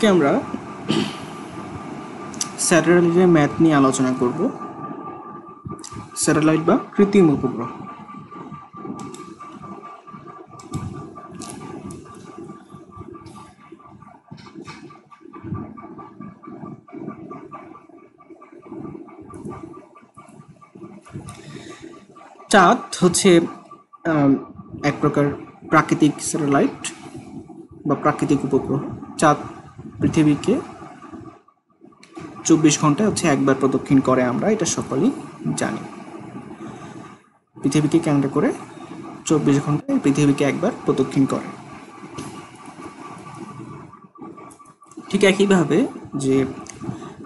আজকে আমরা স্যাটেলাইটের ম্যাথ নিয়ে আলোচনা করব। স্যাটেলাইট বা কৃত্রিম উপগ্রহ। চাঁদ হচ্ছে এক প্রকার প্রাকৃতিক স্যাটেলাইট বা প্রাকৃতিক উপগ্রহ। চাঁদ পৃথিবীকে 24 ঘন্টায় একবার প্রদক্ষিণ করে, আমরা এটা সকলেই জানি। পৃথিবীকে কেন্দ্র করে 24 ঘন্টায় পৃথিবীকে একবার প্রদক্ষিণ করে। ঠিক একইভাবে যে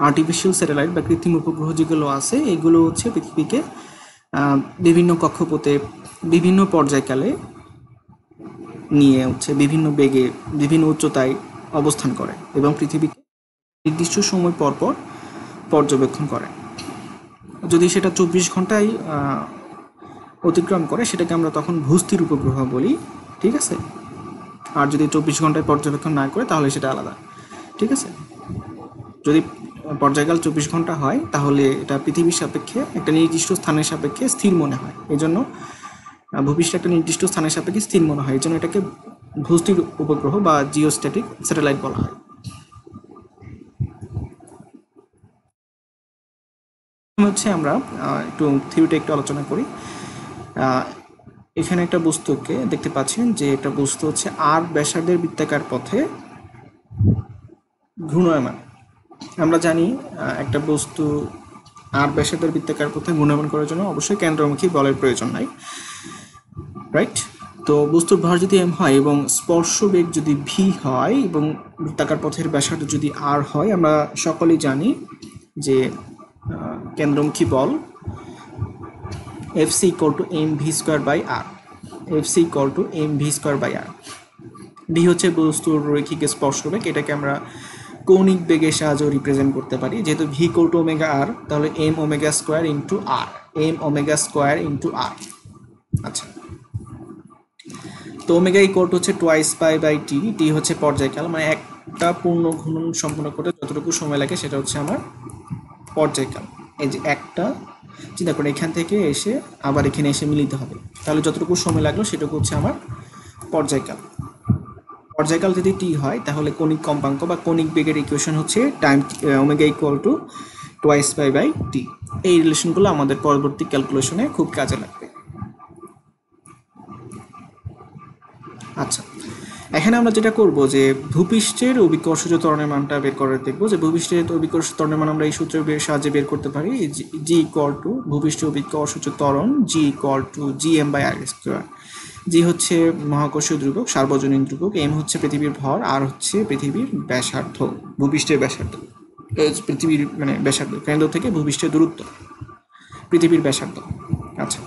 আর্টিফিশিয়াল স্যাটেলাইট বা কৃত্রিম উপগ্রহ যেগুলো আছে, এগুলো পৃথিবীকে বিভিন্ন কক্ষপথে বিভিন্ন পর্যায়কালে নিয়ে বিভিন্ন বেগে বিভিন্ন উচ্চতায় অবস্থান করে এবং পৃথিবীকে নির্দিষ্ট সময় পর পর পর্যবেক্ষণ করে। যদি সেটা 24 ঘন্টায় অতিক্রম করে, সেটাকে আমরা তখন ভূস্থির উপগ্রহ বলি, ঠিক আছে। আর যদি 24 ঘন্টায় পর্যবেক্ষণ না করে, তাহলে সেটা আলাদা, ঠিক আছে। যদি পর্যায়কাল 24 ঘন্টা হয়, তাহলে এটা পৃথিবীর সাপেক্ষে একটা নির্দিষ্ট স্থানের সাপেক্ষে স্থির মনে হয়। এই জন্য ভূপৃষ্ঠে একটা নির্দিষ্ট স্থানের সাপেক্ষে স্থির মনে হয়, এই জন্য এটাকে ভূস্থির উপগ্রহ বা জিওস্ট্যাটিক স্যাটেলাইট বলা হয়। আমরা একটু থিওরিটা একটু আলোচনা করি। এখানে একটা বস্তুকে দেখতে পাচ্ছেন যে একটা বস্তু আর ব্যাসার্ধের বৃত্তাকার পথে ঘূর্ণায়মান। আমরা জানি একটা বস্তু আর ব্যাসার্ধের বৃত্তাকার পথে ঘূর্ণায়মান করার জন্য অবশ্যই কেন্দ্রমুখী বলের প্রয়োজন নাই, রাইট। তো বস্তুর ভর যদি m হয় এবং স্পর্শ বেগ যদি v হয় এবং বৃত্তাকার পথের ব্যাসার্ধ যদি r হয়, আমরা সকলেই জানি যে কেন্দ্রমুখী বল Fc = mv²/r। Fc = mv²/r। v হচ্ছে বস্তুর রৈখিক স্পর্শ বেগ, এটাকে আমরা কৌণিক বেগের সাহায্যে রিপ্রেজেন্ট করতে পারি। যেহেতু v = ω/r, তাহলে m ω²/r। আচ্ছা, তো ওমেগা = twice π/t। t হচ্ছে পর্যায়কাল, মানে একটা পূর্ণ ঘূর্ণন সম্পূর্ণ করতে যতটুকু সময় লাগে সেটা আমার পর্যায়কাল। এই যে একটা চিন্তা করে এখান থেকে এসে আবার এখানে এসে মিলিত হবে, তাহলে যতটুকু সময় লাগলো সেটুকু আমার পর্যায়কাল। পর্যায়কাল যদি টি হয়, তাহলে কণিক কম্পাঙ্ক বা কণিক বেগের equation time omega = twice π/t। এই রিলেশনগুলো আমাদের পরবর্তী ক্যালকুলেশনে খুব কাজে লাগবে। আচ্ছা, এখানে আমরা যেটা করব যে ভূপৃষ্ঠের অভিকর্ষজ ত্বরণের মানটা বের করে দেখব। যে ভূপৃষ্ঠের অভিকর্ষজ ত্বরণের মান আমরা এই সূত্রের সাহায্যে বের করতে পারি। g = ভূপৃষ্ঠের অভিকর্ষজ ত্বরণ, g = gm/r²। g হচ্ছে মহাকর্ষীয় ধ্রুবক, সার্বজনীন ধ্রুবক। m হচ্ছে পৃথিবীর ভর, আর হচ্ছে পৃথিবীর ব্যাসার্ধ, ভূপৃষ্ঠের ব্যাসার্ধ। পৃথিবীর মানে ব্যাসার্ধ, কেন্দ্র থেকে ভূপৃষ্ঠের দূরত্ব, পৃথিবীর ব্যাসার্ধ। আচ্ছা,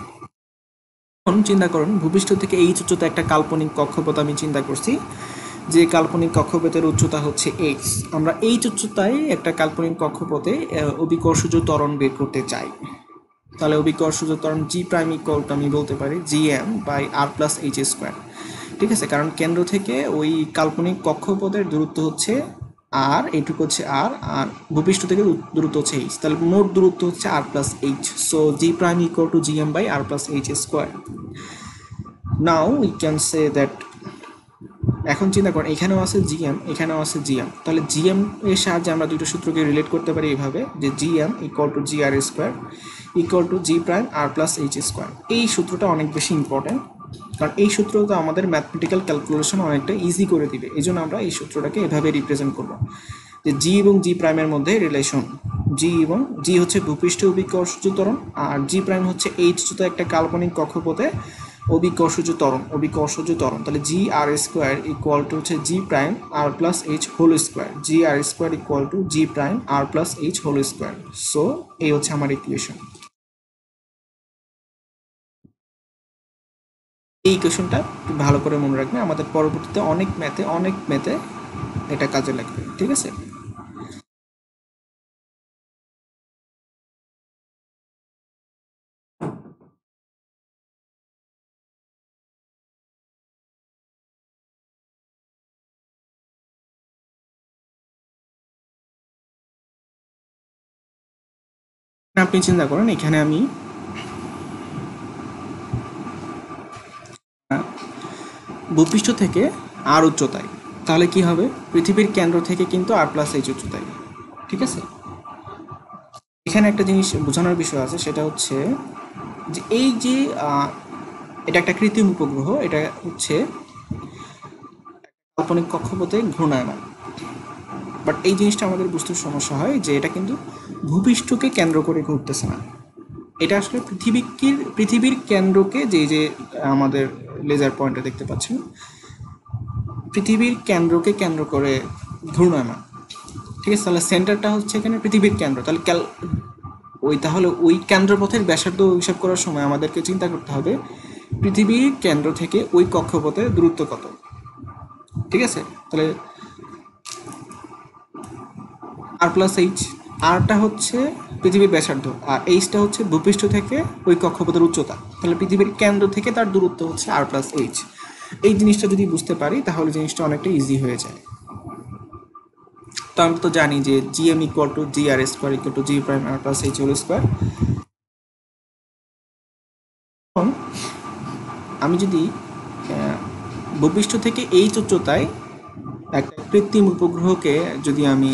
চিন্তা করুন, ভূপৃষ্ঠ থেকে এই উচ্চতা একটা কাল্পনিক কক্ষপথ আমি চিন্তা করছি, যে কাল্পনিক কক্ষপথের উচ্চতা হচ্ছে h। আমরা এই উচ্চতায় একটা কাল্পনিক কক্ষপথে অভিকর্ষজ ত্বরণ বের করতে চাই। তাহলে অভিকর্ষজ ত্বরণ g' = আমি বলতে পারি gm/r+h², ঠিক আছে। কারণ কেন্দ্র থেকে ওই কাল্পনিক কক্ষপথের দূরত্ব হচ্ছে r, এইটুকু হচ্ছে r, আর ভূপৃষ্ঠ থেকে দূরত্ব হচ্ছে h, তাহলে মোট দূরত্ব হচ্ছে r+h। So g' = gm/r+h²। Now we can say that, এখন চিন্তা করেন এখানেও আছে জিএম, এখানেও আছে জিএম, তাহলে জিএম এর সাহায্যে আমরা দুটো সূত্রকে রিলেট করতে পারি এইভাবে, যে জিএম = gr² = g'(r+h²). এই সূত্রটা অনেক বেশি ইম্পর্টেন্ট, কারণ এই সূত্রটা আমাদের ম্যাথমেটিক্যাল ক্যালকুলেশন অনেকটা ইজি করে দিবে। এই জন্য আমরা এই সূত্রটাকে এভাবে রিপ্রেজেন্ট করব, যে জি এবং জি প্রাইমের মধ্যে রিলেশন। জি হচ্ছে ভূপৃষ্ঠের অভিকর্ষজ ত্বরণ, আর জি প্রাইম হচ্ছে এইচ উচ্চতায় একটা কাল্পনিক কক্ষপথে অভিকর্ষজ ত্বরণ। তাহলে gr² হচ্ছে g'(r+h²). gr² g'(r+h²). সো এই হচ্ছে আমার ইকুয়েশন। এই ইকুয়েশনটা ভালো করে মনে রাখবে, আমাদের পরবর্তীতে অনেক ম্যাথে এটা কাজে লাগবে, ঠিক আছে। আপনি চিন্তা করেন এখানে আমি ভূপৃষ্ঠ থেকে আর উচ্চতায়, তাহলে কি হবে, পৃথিবীর কেন্দ্র থেকে কিন্তু আর প্লাস এইচ উচ্চতায়। ঠিক আছে, এখানে একটা জিনিস বোঝানোর বিষয় আছে, সেটা হচ্ছে যে এই যে এটা একটা কৃত্রিম উপগ্রহ, এটা হচ্ছে কাল্পনিক কক্ষপথে ঘূর্ণায়মান। বাট এই জিনিসটা আমাদের বুঝতে সমস্যা হয় যে এটা কিন্তু ভূপৃষ্ঠকে কেন্দ্র করে ঘুরতেছে না, এটা আসলে পৃথিবীর কেন্দ্রকে, যে আমাদের লেজার পয়েন্টে দেখতে পাচ্ছেন, পৃথিবীর কেন্দ্রকে কেন্দ্র করে ঘূর্ণায়মান। ঠিক আছে, তাহলে সেন্টারটা হচ্ছে এখানে পৃথিবীর কেন্দ্র, তাহলে ওই কেন্দ্রপথের ব্যাসার্ধ হিসাব করার সময় আমাদেরকে চিন্তা করতে হবে পৃথিবীর কেন্দ্র থেকে ওই কক্ষপথের দূরত্ব কত। ঠিক আছে, তাহলে আর প্লাস এইচ, আরটা হচ্ছে পৃথিবীর ব্যাসার্ধ আর এইচটা হচ্ছে ভূপৃষ্ঠ থেকে ওই কক্ষপথের উচ্চতা, তাহলে পৃথিবীর কেন্দ্র থেকে তার দূরত্ব হচ্ছে আর প্লাস এইচ। এই জিনিসটা যদি বুঝতে পারি তাহলে জিনিসটা অনেকটা ইজি হয়ে যায়। তো আমরা তো জানি যে GM equal to G R square equal to G prime R plus H whole square. এখন আমি যদি ভূপৃষ্ঠ থেকে এইচ উচ্চতায় একটা কৃত্রিম উপগ্রহকে যদি আমি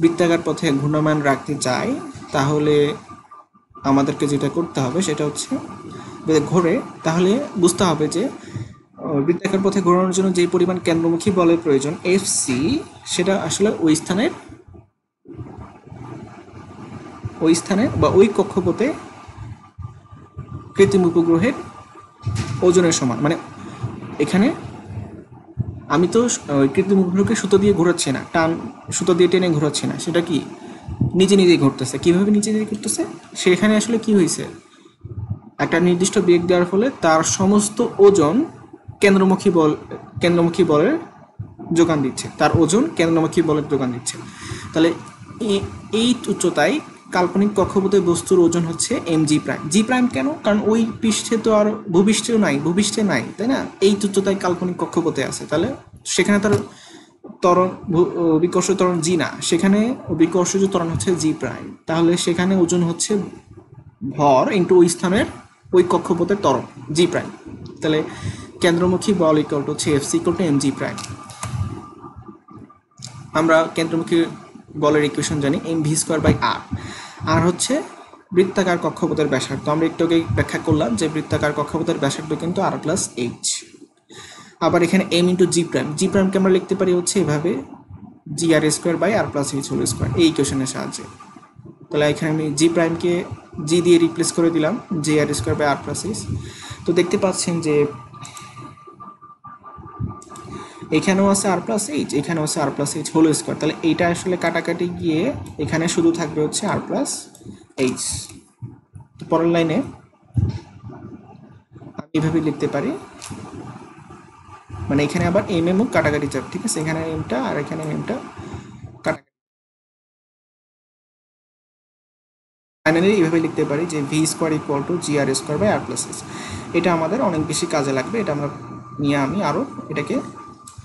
বৃত্তাকার পথে ঘূর্ণায়মান রাখতে চাই, তাহলে আমাদেরকে যেটা করতে হবে সেটা হচ্ছে ঘোরে, তাহলে বুঝতে হবে যে বৃত্তাকার পথে ঘোরানোর জন্য যে পরিমাণ কেন্দ্রমুখী বলের প্রয়োজন এফ সি, সেটা আসলে ওই স্থানে বা ওই কক্ষপথে কৃত্রিম উপগ্রহের ওজনের সমান। মানে এখানে আমি তো ওই কৃত্রিম উপগ্রহকে সুতো দিয়ে ঘোরাচ্ছি না, সুতো দিয়ে টেনে ঘোরাচ্ছি না, সেটা কি নিজে নিজেই ঘুরতেছে। কীভাবে নিজে নিজেই ঘুরতেছে, সেখানে আসলে কি হয়েছে, একটা নির্দিষ্ট বেগ দেওয়ার ফলে তার সমস্ত ওজন কেন্দ্রমুখী বলের যোগান দিচ্ছে, তার ওজন কেন্দ্রমুখী বলের যোগান দিচ্ছে। তাহলে এই উচ্চতায় কাল্পনিক কক্ষপথের বস্তুর ওজন হচ্ছে এম জি প্রাইম। জি প্রাইম কেন? কারণ ওই পৃষ্ঠে তো আর ভূপৃষ্ঠে নাই, তাই না? এই উচ্চতায় কাল্পনিক কক্ষপথে আছে, তাহলে সেখানে তার বিকর্ষ ত্বরণ জি না, সেখানে বিকর্ষজ ত্বরণ হচ্ছে জি প্রাইম। তাহলে সেখানে ওজন হচ্ছে ভর ইন্টু ওই স্থানের ওই কক্ষপথের ত্বরণ জি প্রাইম। তাহলে কেন্দ্রমুখী বল ইকুয়াল টু হচ্ছে F C equal to M G prime. আমরা কেন্দ্রমুখী বলের ইকুয়েশন জানি M V square by R. R হচ্ছে বৃত্তাকার কক্ষপথের ব্যাসার্ধ। আমরা একটু আগে ব্যাখ্যা করলাম যে বৃত্তাকার কক্ষপথের ব্যাসার্ধ কিন্তু আর প্লাস এইচ। আবার এখানে M into G prime, G প্রাইমকে আমরা লিখতে পারি হচ্ছে এভাবে G R square by R plus H whole square, এই ইকুয়েশনের সাহায্যে। তাহলে এখানে আমি জি প্রাইমকে জি দিয়ে রিপ্লেস করে দিলাম, G R square by R plus H. তো দেখতে পাচ্ছেন যে এখানেও আছে আর প্লাস এইচ, এখানেও আছে আর প্লাস এইচ হোল স্কোয়ার। তাহলে এইটা আসলে কাটাকাটি গিয়ে এখানে শুধু থাকবে হচ্ছে আর প্লাস এইচ। তো পরের লাইনে আমি এভাবে লিখতে পারি, মানে এখানে আবার এম এম কাটাকাটি চাপ। ঠিক আছে, এখানে এমটা আর এখানে এমটা কাটাকাটি। ফাইনালি এইভাবে লিখতে পারি যে V square equal to G R square by R plus H. এটা আমাদের অনেক বেশি কাজে লাগবে, এটা আমরা নিয়ে আমি আরও এটাকে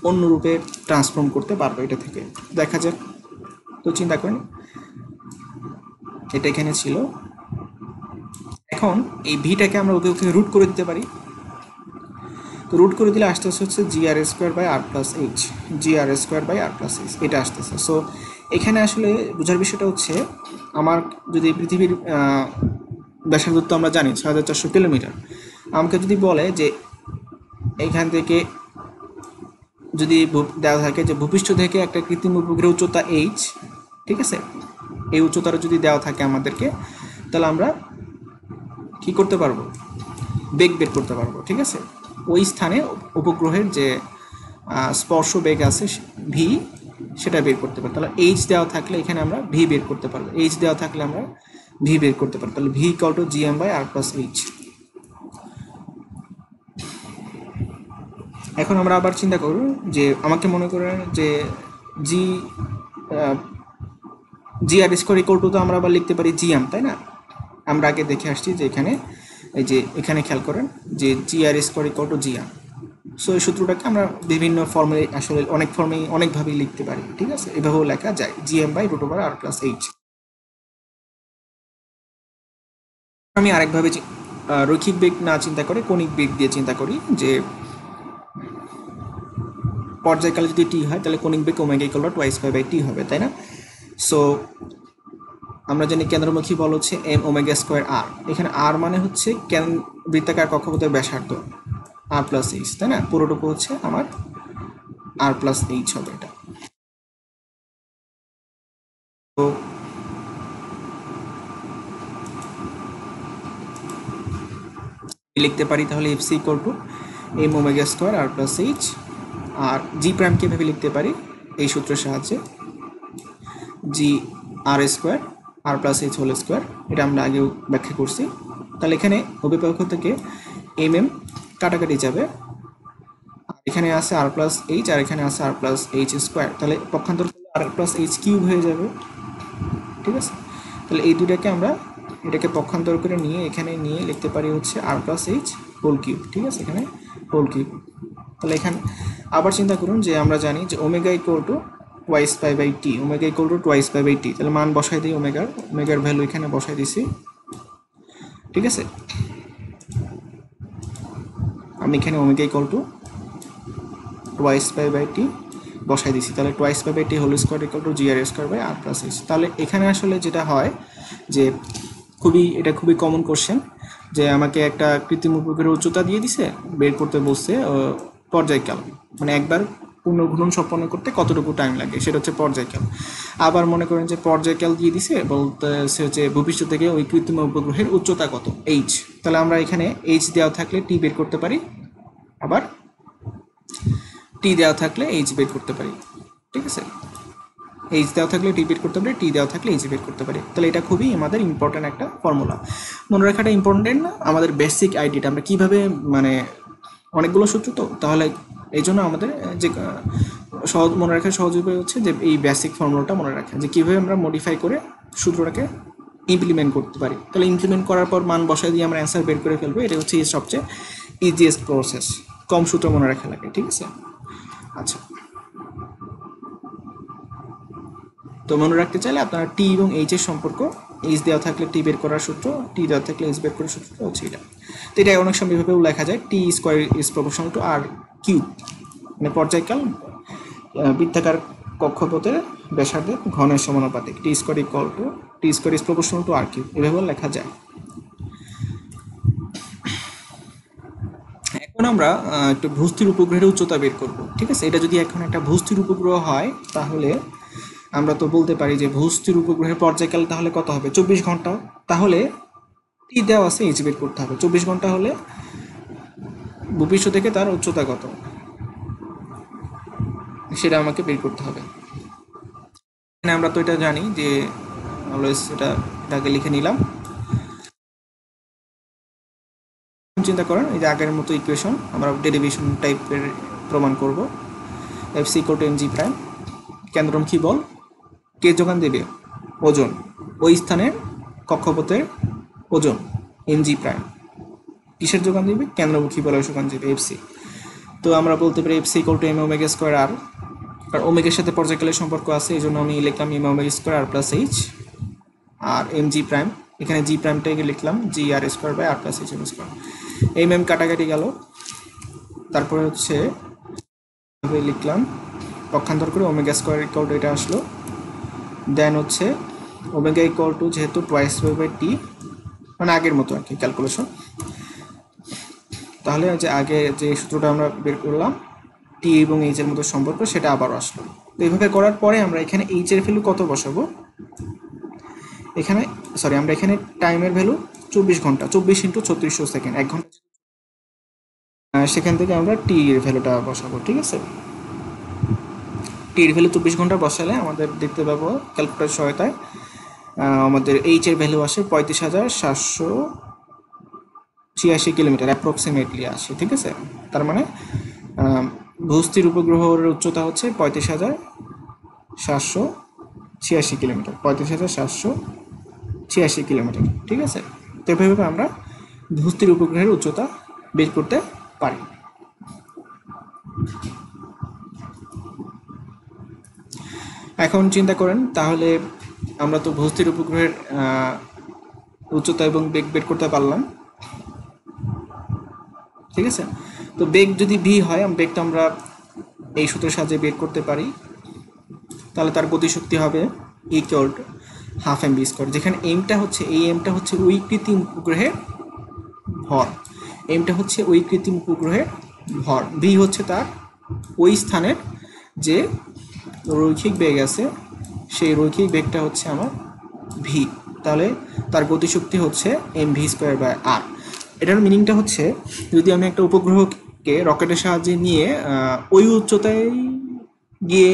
অন্য রূপে ট্রান্সফর্ম করতে পারবো এটা থেকে। দেখা যাক, তো চিন্তা করেন এটা এখানে ছিল, এখন এই ভিটাকে আমরা ওকে রুট করে দিতে পারি। তো রুট করে দিলে আসতেছে হচ্ছে G R square by R plus H, G R square by R plus H, এটা আসতেছে। সো এখানে আসলে বোঝার বিষয়টা হচ্ছে, আমার যদি পৃথিবীর ব্যাসার্ধ তো আমরা জানি 6400 কিলোমিটার, আমাকে যদি বলে যে এইখান থেকে যদি দেওয়া থাকে যে ভূপৃষ্ঠ থেকে একটা কৃত্রিম উপগ্রহের উচ্চতা এইচ, ঠিক আছে, এই উচ্চতাটা যদি দেওয়া থাকে আমাদেরকে, তাহলে আমরা কি করতে পারবো, বেগ বের করতে পারবো। ঠিক আছে, ওই স্থানে উপগ্রহের যে স্পর্শ বেগ আছে ভি, সেটা বের করতে পারবো। তাহলে এইচ দেওয়া থাকলে এখানে আমরা ভি বের করতে পারবো, এইচ দেওয়া থাকলে আমরা ভি বের করতে পারবো। তাহলে V equal to G M by R plus H. এখন আমরা আবার চিন্তা করব যে আমাকে মনে করেন যে জি জি আর স্কোয়ার ইকুয়াল টু, তো আমরা আবার লিখতে পারি জি এম, তাই না? আমরা আগে দেখে আসছি যে এখানে এই যে এখানে খেয়াল করেন যে G R square equal to G M. So এই সূত্রটাকে আমরা বিভিন্ন ফর্মে আসলে অনেকভাবেই লিখতে পারি। ঠিক আছে, এভাবেও লেখা যায় G M by root over R plus H. আমি আরেকভাবে রৈখিক বেগ না চিন্তা করে কণিক বেগ দিয়ে চিন্তা করি যে পর্যায়কালে যদি টি হয় তাহলে কণিক বেগ omega equal to twice pi by T হবে, তাই না? সো আমরা জানি কেন্দ্রমুখী বল হচ্ছে এম ওমেগা স্কোয়ার আর। এখানে আর মানে হচ্ছে বৃত্তাকার কক্ষপথের ব্যাসার্ধ আর প্লাস এইচ, তাই না? পুরোটুকু হচ্ছে আমার আর প্লাস এইচ হবে এটা। তো লিখতে পারি তাহলে F C equal to M omega square R plus H. আর জি প্রাইমকে ভেবে লিখতে পারি এই সূত্রের সাহায্যে G R square R plus H whole square. এটা আমরা আগেও ব্যাখ্যা করছি। তাহলে এখানে অভিপক্ষ থেকে এম এম কাটাকাটি যাবে, আর এখানে আছে আর প্লাস এইচ আর এখানে আছে আর প্লাস এইচ স্কোয়ার, তাহলে পক্ষান্তর করলে আর প্লাস এইচ কিউব হয়ে যাবে, ঠিক আছে? তাহলে এই দুটাকে আমরা এটাকে পক্ষান্তর করে নিয়ে এখানে নিয়ে লিখতে পারি হচ্ছে আর প্লাস এইচ হোল কিউব, ঠিক আছে? এখানে হোল কিউব। তাহলে এখানে আবার চিন্তা করুন যে আমরা জানি যে omega equal to twice pi by T, omega equal to twice pi by T. তাহলে মান বসাই দিই ওমেগার ভ্যালু এখানে বসাই দিছি, ঠিক আছে? আমি এখানে omega equal to twice pi by T বসাই দিছি। তাহলে twice pi by T whole square equal to G R square by R plus H. তাহলে এখানে আসলে যেটা হয় যে এটা খুবই কমন কোশ্চেন যে আমাকে একটা কৃত্রিম উপগ্রহের উচ্চতা দিয়ে দিছে, বের করতে বসছে পর্যায়কাল, মানে একবার পুনর্ঘূর্ণন সম্পন্ন করতে কতটুকু টাইম লাগে সেটা হচ্ছে পর্যায়কাল। আবার মনে করেন যে পর্যায়কাল দিয়ে দিছে বলতে সে হচ্ছে ভূপৃষ্ঠ থেকে ওই কৃত্রিম উপগ্রহের উচ্চতা কত, এইচ। তাহলে আমরা এখানে এইচ দেওয়া থাকলে টি বের করতে পারি, আবার টি দেওয়া থাকলে এইচ বের করতে পারি, ঠিক আছে? এইচ দেওয়া থাকলে টি বের করতে পারি, টি দেওয়া থাকলে এইচ বের করতে পারি। তাহলে এটা খুবই আমাদের ইম্পর্ট্যান্ট একটা ফর্মুলা, মনে রাখাটা ইম্পর্টেন্ট না? আমাদের বেসিক আইডিয়াটা আমরা কীভাবে মানে অনেকগুলো সূত্র তো, তাহলে এই জন্য আমাদের যে সহজ মনে রাখার সহজ উপায় হচ্ছে যে এই বেসিক ফর্মুলাটা মনে রাখা, যে কীভাবে আমরা মডিফাই করে সূত্রটাকে ইমপ্লিমেন্ট করতে পারি। তাহলে ইমপ্লিমেন্ট করার পর মান বসায় দিয়ে আমরা অ্যান্সার বের করে ফেলবো। এটা হচ্ছে সবচেয়ে ইজিয়েস্ট প্রসেস, কম সূত্র মনে রাখা লাগে, ঠিক আছে? আচ্ছা, তো মনে রাখতে চাইলে আপনারা টি এবং এইচ এর সম্পর্ক, এইচ দেওয়া থাকলে টি বের করার সূত্র, টি দেওয়া থাকলে এইচ বের করার সূত্র হচ্ছে এটা। তো এটা অনেক সময় এভাবেও লেখা যায় T square is proportional to R cube, মানে পর্যায়কাল বৃত্তাকার কক্ষপথের ব্যাসার্ধের ঘনের সমানুপাতিক, T square equal to T square is proportional to R cube, এভাবেও লেখা যায়। এখন আমরা একটু ভূস্থির উপগ্রহের উচ্চতা বের করব, ঠিক আছে? এটা যদি এখন একটা ভূস্থির উপগ্রহ হয় তাহলে আমরা তো বলতে পারি যে ভূস্থির উপগ্রহের পর্যায়কাল তাহলে কত হবে, 24 ঘন্টা। তাহলে টি দেওয়া আছে, এইচ বের করতে হবে। 24 ঘন্টা হলে ভূপৃষ্ঠ থেকে তার উচ্চতা কত সেটা আমাকে বের করতে হবে। এখানে আমরা তো এটা জানি যে অলওয়েজ এটাকে লিখে নিলাম। চিন্তা করেন এই যে আগের মতো ইকুয়েশন আমরা ডেরিভেশন টাইপের প্রমাণ করব। F C equal to M G prime, কেন্দ্রমুখী বল কে যোগান দেবে, ওজন, ওই স্থানের কক্ষপথের ওজন এম জি প্রাইম কিসের যোগান দেবে, কেন্দ্রমুখী বলের যোগান দেবে এফ সি। তো আমরা বলতে পারি F C equal to M omega square R, আর ওমেগার সাথে পর্যায়কালের সম্পর্ক আছে এই জন্য আমি লিখলাম M omega square R plus H, আর এম জি প্রাইম এখানে জি প্রাইমটাকে লিখলাম G R square by R plus H M square. M M কাটাকাটি গেল, তারপরে হচ্ছে লিখলাম পক্ষান্তর করে ওমেগা স্কোয়ার ইকুয়াল টু এটা আসলো, দেন হচ্ছে ওমেগা ইকুয়াল টু যেহেতু টুয়াইস বাই টি, মানে আগের মতো আর কি ক্যালকুলেশন। তাহলে যে আগে যে সূত্রটা আমরা বের করলাম টি এবং এইচ এর মতো সম্পর্ক সেটা আবারও আসলো। তো এইভাবে করার পরে আমরা এখানে এইচ এর ভ্যালু কত বসাবো, এখানে সরি আমরা এখানে টাইমের ভ্যালু 24 ঘন্টা, 24 ইন্টু 3600 সেকেন্ড, 1 ঘন্টা, সেখান থেকে আমরা টি এর ভ্যালুটা বসাবো, ঠিক আছে? টি এর ভ্যালু 24 ঘন্টা বসালে আমাদের দেখতে পাবো ক্যালকুলেটর সহায়তায় আমাদের এইচ এর ভ্যালু আসে 35,786 কিলোমিটার অ্যাপ্রক্সিমেটলি আসে, ঠিক আছে? তার মানে ভূস্থির উপগ্রহের উচ্চতা হচ্ছে 35,786 কিলোমিটার, 35,786 কিলোমিটার, ঠিক আছে? তো এভাবে আমরা ভূস্থির উপগ্রহের উচ্চতা বের করতে পারি। এখন চিন্তা করেন তাহলে আমরা তো ভূস্থির উপগ্রহের উচ্চতা এবং বেগ বের করতে পারলাম, ঠিক আছে। তো বেগ যদি ভি হয়, বেগটা আমরা এই সূত্রের সাহায্যে বের করতে পারি। তাহলে তার গতিশক্তি হবে equal to half M B square, যেখানে এমটা হচ্ছে, এই এমটা হচ্ছে ওই কৃত্রিম উপগ্রহের ভর, এমটা হচ্ছে ওই কৃত্রিম উপগ্রহের ভর, ভি হচ্ছে তার ওই স্থানের যে রৈখিক বেগ আছে, সেই রৈখিক বেগটা হচ্ছে আমার ভি। তাহলে তার গতিশক্তি হচ্ছে এম ভি স্কোয়ার বাই আর। এটার মিনিংটা হচ্ছে, যদি আমি একটা উপগ্রহকে রকেটের সাহায্যে নিয়ে ওই উচ্চতায় গিয়ে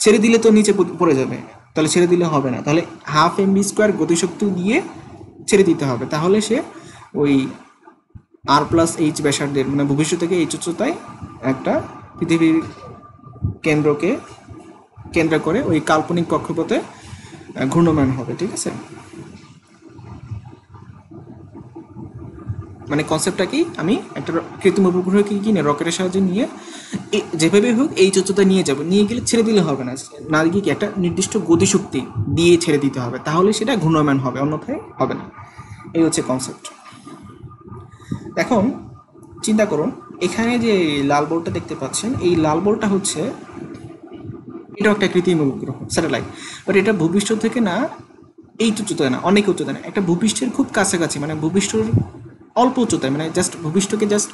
ছেড়ে দিলে তো নিচে পড়ে যাবে, তাহলে ছেড়ে দিলে হবে না, তাহলে হাফ এম বি স্কোয়ার গতিশক্তি দিয়ে ছেড়ে দিতে হবে, তাহলে সে ওই আর প্লাস এইচ ব্যাসার্ধের মানে ভবিষ্যৎ থেকে এইচ উচ্চতায় একটা পৃথিবীর কেন্দ্রকে কেন্দ্র করে ওই কাল্পনিক কক্ষপথে ঘূর্ণমান হবে, ঠিক আছে। মানে কনসেপ্টটা কি, আমি একটা কৃত্রিম উপগ্রহকে কিনে রকেটের সাহায্যে নিয়ে যেভাবে হোক এই উচ্চতা নিয়ে যাব, নিয়ে গেলে ছেড়ে দিলে হবে না, না গিয়ে কি একটা নির্দিষ্ট গতিশক্তি দিয়ে ছেড়ে দিতে হবে, তাহলে সেটা ঘূর্ণমান হবে, অন্যথায় হবে না। এই হচ্ছে কনসেপ্ট। এখন চিন্তা করুন, এখানে যে লাল বলটা দেখতে পাচ্ছেন, এই লাল বলটা হচ্ছে, এটাও একটা কৃত্রিম উপগ্রহ স্যাটেলাইট, বাট এটা ভূপৃষ্ঠ থেকে না, এই উচ্চতায় না, অনেক উচ্চতায় না, একটা ভূপৃষ্ঠের খুব কাছাকাছি, মানে ভূপৃষ্ঠর অল্প উচ্চতায়, মানে জাস্ট ভূপৃষ্ঠকে জাস্ট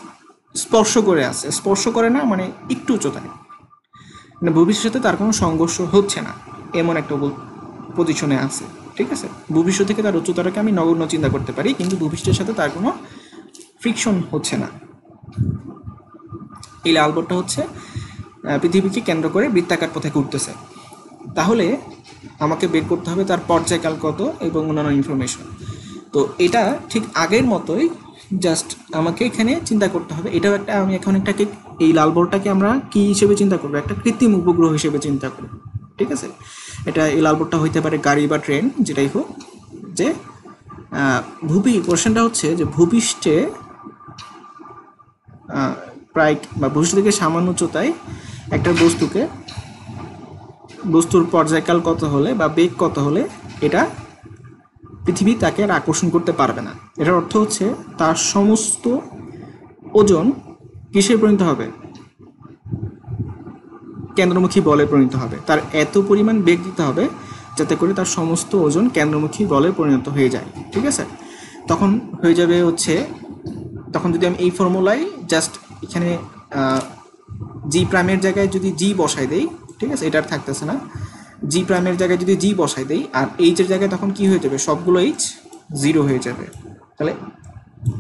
স্পর্শ করে আছে, স্পর্শ করে না মানে একটু উচ্চতায়, মানে ভূপৃষ্ঠের সাথে তার কোনো সংঘর্ষ হচ্ছে না, এমন একটা পজিশনে আছে, ঠিক আছে। ভূপৃষ্ঠ থেকে তার উচ্চতাটাকে আমি নগণ্য চিন্তা করতে পারি, কিন্তু ভূপৃষ্ঠের সাথে তার কোনো ফ্রিকশন হচ্ছে না। এই লাল বলটা হচ্ছে পৃথিবীকে কেন্দ্র করে বৃত্তাকার পথে ঘুরতেছে। তাহলে আমাকে বের করতে হবে তার পর্যায়কাল কত এবং অন্যান্য ইনফরমেশন। তো এটা ঠিক আগের মতোই, জাস্ট আমাকে এখানে চিন্তা করতে হবে, এটাও একটা, আমি এখন একটাকে, এই লাল বলটাকে আমরা কি হিসেবে চিন্তা করবো, একটা কৃত্রিম উপগ্রহ হিসেবে চিন্তা করব, ঠিক আছে। এটা এই লাল বলটা হইতে পারে গাড়ি বা ট্রেন, যেটাই হোক, যে কোশ্চেনটা হচ্ছে যে ভূপৃষ্ঠে প্রায় বা ভূপৃষ্ঠ থেকে সামান্য উচ্চতায় একটা বস্তুর পর্যায়কাল কত হলে বা বেগ কত হলে এটা পৃথিবী তাকে আর আকর্ষণ করতে পারবে না। এটার অর্থ হচ্ছে তার সমস্ত ওজন কিসে পরিণত হবে, কেন্দ্রমুখী বলে পরিণত হবে। তার এত পরিমাণ বেগ দিতে হবে যাতে করে তার সমস্ত ওজন কেন্দ্রমুখী বলে পরিণত হয়ে যায়, ঠিক আছে। তখন হয়ে যাবে হচ্ছে, তখন যদি আমি এই ফর্মুলায় জাস্ট এখানে জি প্রাইমের জায়গায় যদি জি বসাই দেই, ঠিক আছে, এটা আর থাকতেছে না, জি প্রাইমের জায়গায় যদি জি বসাই দেই আর এইচের জায়গায় তখন কি হয়ে যাবে, সবগুলো এইচ জিরো হয়ে যাবে।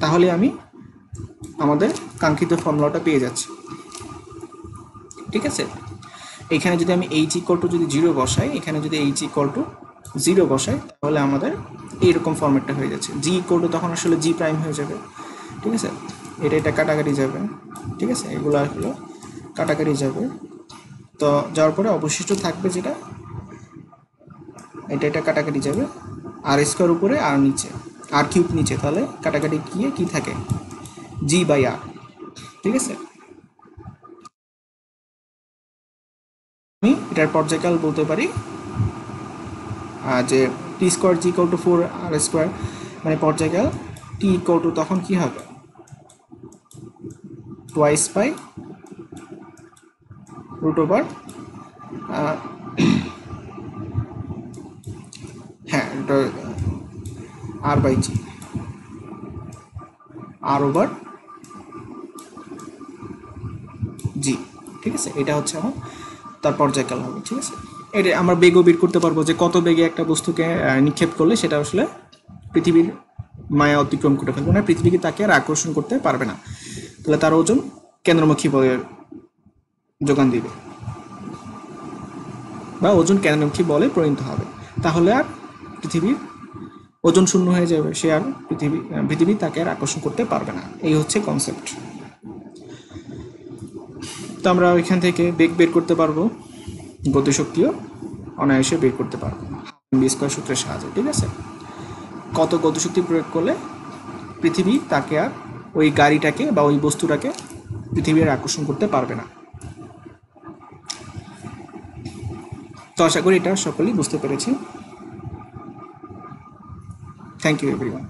তাহলে আমি আমাদের কাঙ্ক্ষিত ফর্মুলাটা পেয়ে যাচ্ছি, ঠিক আছে। এখানে যদি আমি এইচ ইকুয়াল টু যদি জিরো বসাই, এখানে যদি এইচ ইকুয়াল টু জিরো বসাই, তাহলে আমাদের এইরকম ফর্মেটটা হয়ে যাচ্ছে। জি ইকুয়াল টু তখন আসলে জি প্রাইম হয়ে যাবে, ঠিক আছে। এটা কাটাকাটি যাবে, ঠিক আছে, এগুলো আসলে কাটাকাটি যাবে। তো যাওয়ার পরে অবশিষ্ট থাকবে যেটা, এটা কাটাকাটি যাবে, আর স্কোয়ার উপরে আর নিচে আর কিউব নিচে, তাহলে কাটাকাটি গিয়ে কি থাকে, জি বাই আর, ঠিক আছে। আমি এটার পর্যায়কাল বলতে পারি যে T square G equal to 4 R square, মানে পর্যায়কাল টি ইকুয়াল টু তখন কি হবে, টোয়াইস বাই রুট ওভার, হ্যাঁ এটা আর বাই জি, আর ওভার জি, ঠিক আছে। এটা হচ্ছে আমার তার পর্যায়কাল হবে, ঠিক আছে। এটা আমরা বেগও বের করতে পারবো যে কত বেগে একটা বস্তুকে নিক্ষেপ করলে সেটা আসলে পৃথিবীর মায়া অতিক্রম করে ফেলবে না, পৃথিবীকে তাকে আর আকর্ষণ করতে পারবে না, তাহলে তার ওজন কেন্দ্রমুখী বলের যোগান দিবে বা ওজন কেন্দ্রমুখী বলে পরিণত হবে, তাহলে আর পৃথিবীর ওজন শূন্য হয়ে যাবে, সে আর পৃথিবী তাকে আর আকর্ষণ করতে পারবে না। এই হচ্ছে কনসেপ্ট। তো আমরা এখান থেকে বেগ বের করতে পারবো, গতিশক্তিও অনায়াসে বের করতে পারবো বি স্কয়ার সূত্রের সাহায্যে, ঠিক আছে। কত গতিশক্তি প্রয়োগ করলে পৃথিবী তাকে আর ওই গাড়িটাকে বা ওই বস্তুটাকে পৃথিবীর আকর্ষণ করতে পারবে না। তো আশা করি এটা সকলেই বুঝতে পেরেছি। Thank you everyone.